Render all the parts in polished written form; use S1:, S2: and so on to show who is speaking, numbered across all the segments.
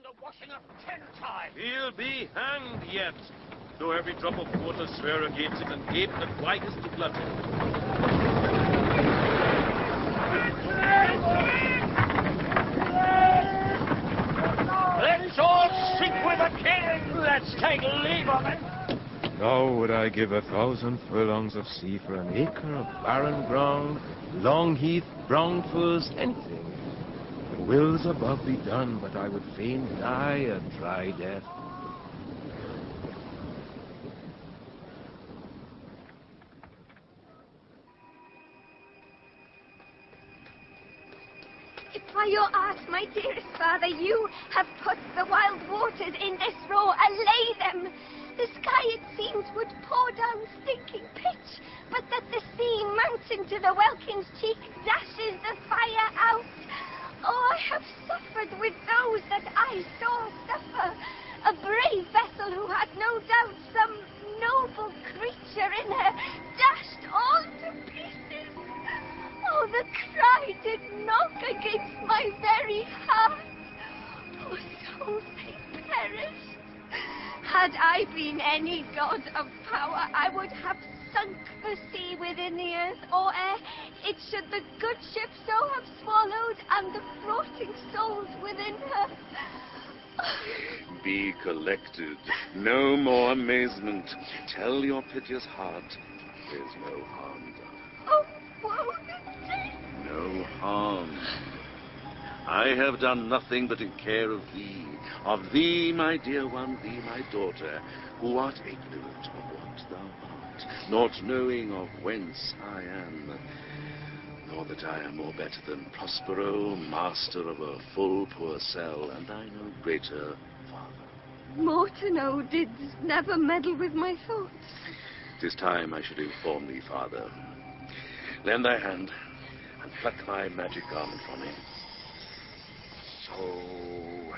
S1: the washing of 10 times.
S2: He'll be hanged yet, though every drop of water swear against it and gape the whitest to blood.
S1: Let's all sink with the king. Let's take leave of it.
S3: Now would I give 1,000 furlongs of sea for an acre of barren ground, long heath, brown furze, anything. The wills above be done, but I would fain die a dry death.
S4: By your art, my dearest father, you have put the wild waters in this row. Allay them. The sky, it seems, would pour down stinking pitch, but that the sea, mounting to the welkin's cheek, dashes the fire out. Oh, I have suffered with those that I saw suffer. A brave vessel who had no doubt some noble creature in her, dashed all to pieces. Oh, the cry did knock against my very heart. Poor souls, they perished. Had I been any god of power, I would have sunk the sea within the earth, or ere it should the good ship so have swallowed, and the floating souls within her.
S5: Be collected. No more amazement. Tell your piteous heart there's no harm done.
S4: Oh, woe the day!
S5: No harm. I have done nothing but in care of thee, my dear one, thee, my daughter, who art ignorant of what thou art, not knowing of whence I am, nor that I am more better than Prospero, master of a full poor cell, and I no greater father.
S4: Mortano did never meddle with my thoughts.
S5: 'Tis time I should inform thee, father. Lend thy hand, and pluck my magic garment from me. So,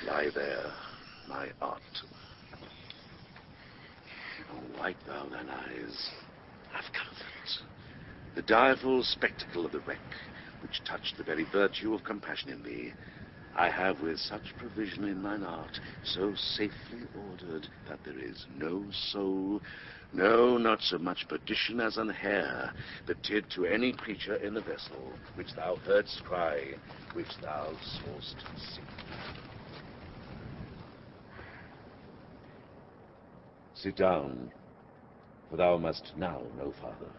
S5: lie there, my art. Oh, wipe thou thine eyes, have comfort. The direful spectacle of the wreck, which touched the very virtue of compassion in thee, I have with such provision in mine art, so safely ordered, that there is no soul, no, not so much perdition as an hair, that did to any creature in the vessel, which thou heardst cry, which thou saw'st sink. Sit down, for thou must now know, father.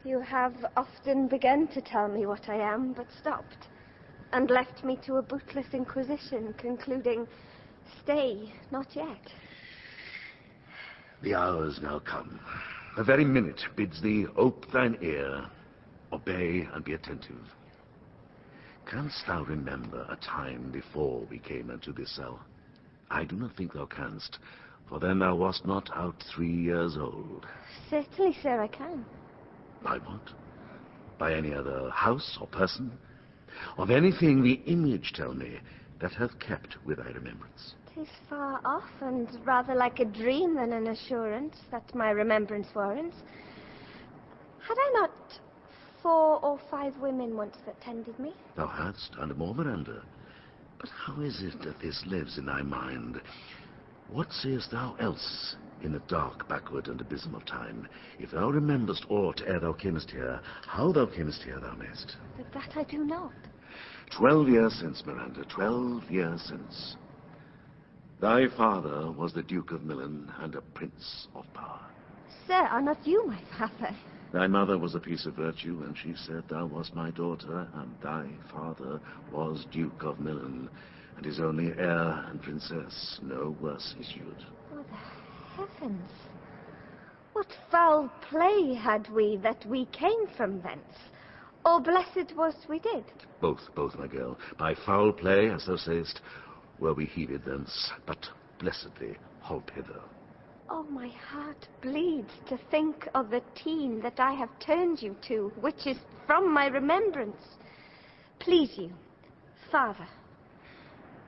S4: You have often begun to tell me what I am, but stopped, and left me to a bootless inquisition, concluding, stay, not yet.
S5: The hour's now come. The very minute bids thee ope thine ear, obey and be attentive. Canst thou remember a time before we came into this cell? I do not think thou canst, for then thou wast not out 3 years old.
S4: Certainly, sir, I can.
S5: By what? By any other house or person? Of anything the image, tell me, that hath kept with thy remembrance.
S4: 'Tis far off, and rather like a dream than an assurance that my remembrance warrants. Had I not 4 or 5 women once that tended me?
S5: Thou hadst, and more, Miranda. But how is it that this lives in thy mind? What sayest thou else in the dark, backward, and abysm of time? If thou rememberst aught ere thou camest here, how thou camest here thou mayst.
S4: But that I do not.
S5: 12 years since, Miranda, 12 years since. Thy father was the Duke of Milan and a prince of power.
S4: Sir, are not you my father?
S5: Thy mother was a piece of virtue, and she said thou wast my daughter, and thy father was Duke of Milan, and his only heir and princess, no worse issued.
S4: Oh, the heavens! What foul play had we that we came from thence? Or blessed was we did?
S5: Both, my girl. By foul play, as thou sayest, were we heaved thence, but blessedly holp hither.
S4: Oh, my heart bleeds to think of the teen that I have turned you to, which is from my remembrance. Please you, father.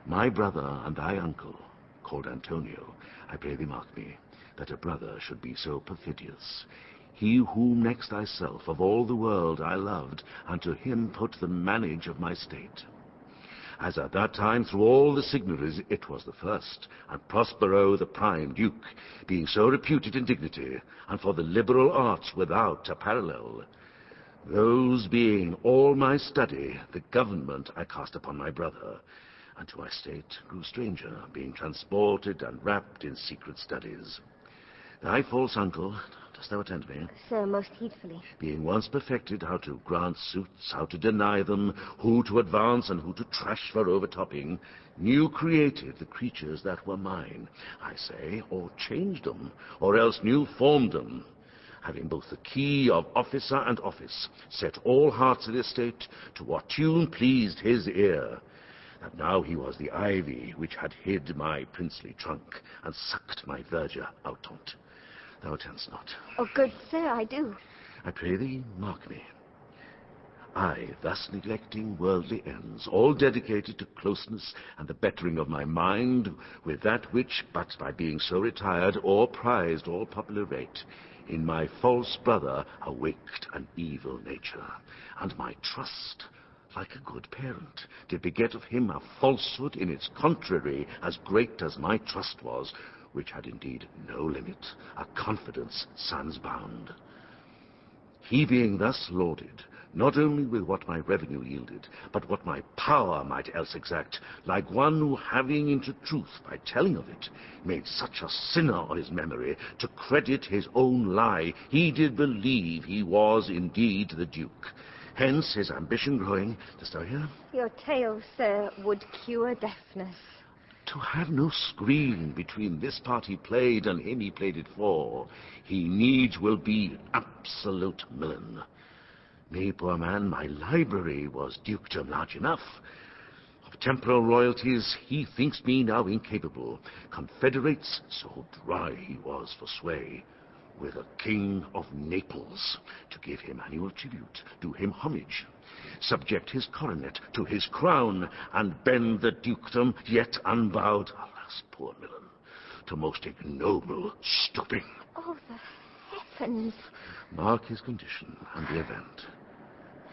S5: My brother and thy uncle, called Antonio, I pray thee mark me, that a brother should be so perfidious. He whom next thyself of all the world I loved, and to him put the manage of my state. as at that time through all the signories it was the first, and Prospero the prime duke, being so reputed in dignity, and for the liberal arts without a parallel. Those being all my study, the government I cast upon my brother, and to my state grew stranger, being transported and wrapped in secret studies. Thy false uncle, dost thou attend me?
S4: Sir, most heedfully.
S5: Being once perfected how to grant suits, how to deny them, who to advance and who to trash for overtopping, new created the creatures that were mine, I say, or changed them, or else new formed them, having both the key of officer and office, set all hearts of the estate to what tune pleased his ear, that now he was the ivy which had hid my princely trunk, and sucked my verdure out on't. Thou attend'st not.
S4: Oh, good sir, I do.
S5: I pray thee, mark me. I, thus neglecting worldly ends, all dedicated to closeness and the bettering of my mind, with that which, but by being so retired, or prized all popular rate, in my false brother awaked an evil nature, and my trust, like a good parent, did beget of him a falsehood in its contrary as great as my trust was, which had indeed no limit, a confidence sans bound. He being thus lauded, not only with what my revenue yielded, but what my power might else exact, like one who, having into truth, by telling of it, made such a sinner on his memory, to credit his own lie, he did believe he was indeed the duke. Hence, his ambition growing, dost thou hear?
S4: Your tale, sir, would cure deafness.
S5: To have no screen between this part he played and him he played it for, he needs will be absolute villain. Me, poor man, my library was dukedom large enough. Of temporal royalties he thinks me now incapable. Confederates, so dry he was for sway, with a king of Naples, to give him annual tribute, do him homage, subject his coronet to his crown, and bend the dukedom yet unbowed, alas, poor villain, to most ignoble stooping.
S4: Oh, the heavens!
S5: Mark his condition and the event.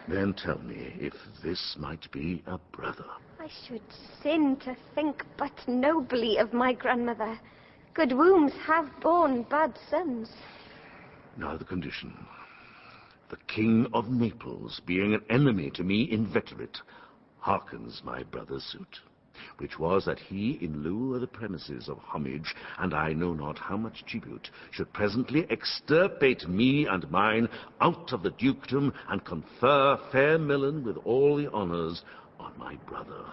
S5: Then tell me if this might be a brother.
S4: I should sin to think but nobly of my grandmother. Good wombs have borne bad sons.
S5: Now the condition. The king of Naples, being an enemy to me inveterate, hearkens my brother's suit, which was that he, in lieu of the premises of homage, and I know not how much tribute, should presently extirpate me and mine out of the dukedom, and confer fair Milan with all the honors on my brother.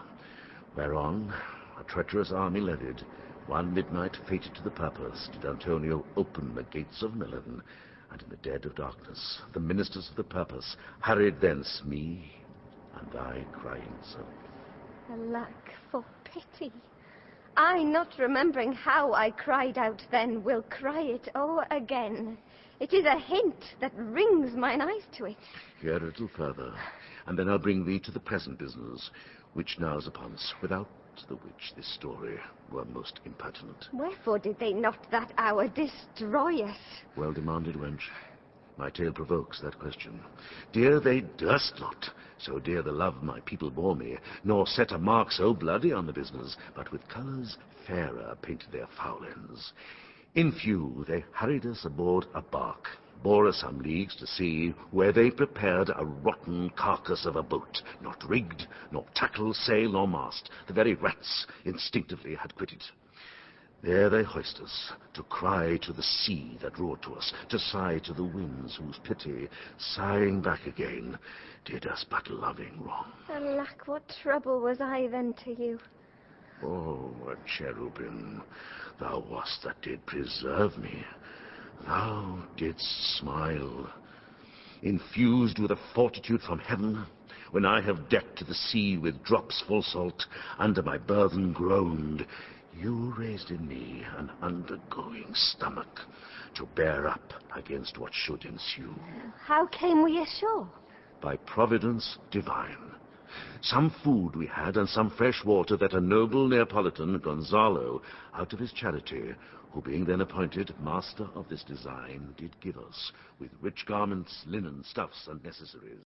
S5: Whereon, a treacherous army levied, one midnight fated to the purpose, did Antonio open the gates of Milan, and in the dead of darkness, the ministers of the purpose hurried thence me and thy crying self.
S4: Alack, for pity. I, not remembering how I cried out then, will cry it o'er again. It is a hint that rings mine eyes to it.
S5: Hear a little further, and then I'll bring thee to the present business, which now is upon us, without the which this story were most impertinent.
S4: Wherefore did they not that hour destroy us?
S5: Well demanded, wench. My tale provokes that question. Dear they durst not, so dear the love my people bore me, nor set a mark so bloody on the business, but with colours fairer painted their foul ends. In few, they hurried us aboard a bark, bore us some leagues to sea, where they prepared a rotten carcass of a boat, not rigged, nor tackle, sail, nor mast. The very rats instinctively had quitted. There they hoist us, to cry to the sea that roared to us, to sigh to the winds whose pity, sighing back again, did us but loving wrong.
S4: Alack, what trouble was I then to you?
S5: Oh, a cherubim thou wast that did preserve me. Thou didst smile, infused with a fortitude from heaven, when I have decked the sea with drops full salt, under my burthen groaned. You raised in me an undergoing stomach to bear up against what should ensue.
S4: How came we ashore?
S5: By providence divine. Some food we had, and some fresh water that a noble Neapolitan, Gonzalo, out of his charity, who being then appointed master of this design, did give us, with rich garments, linen, stuffs, and necessaries.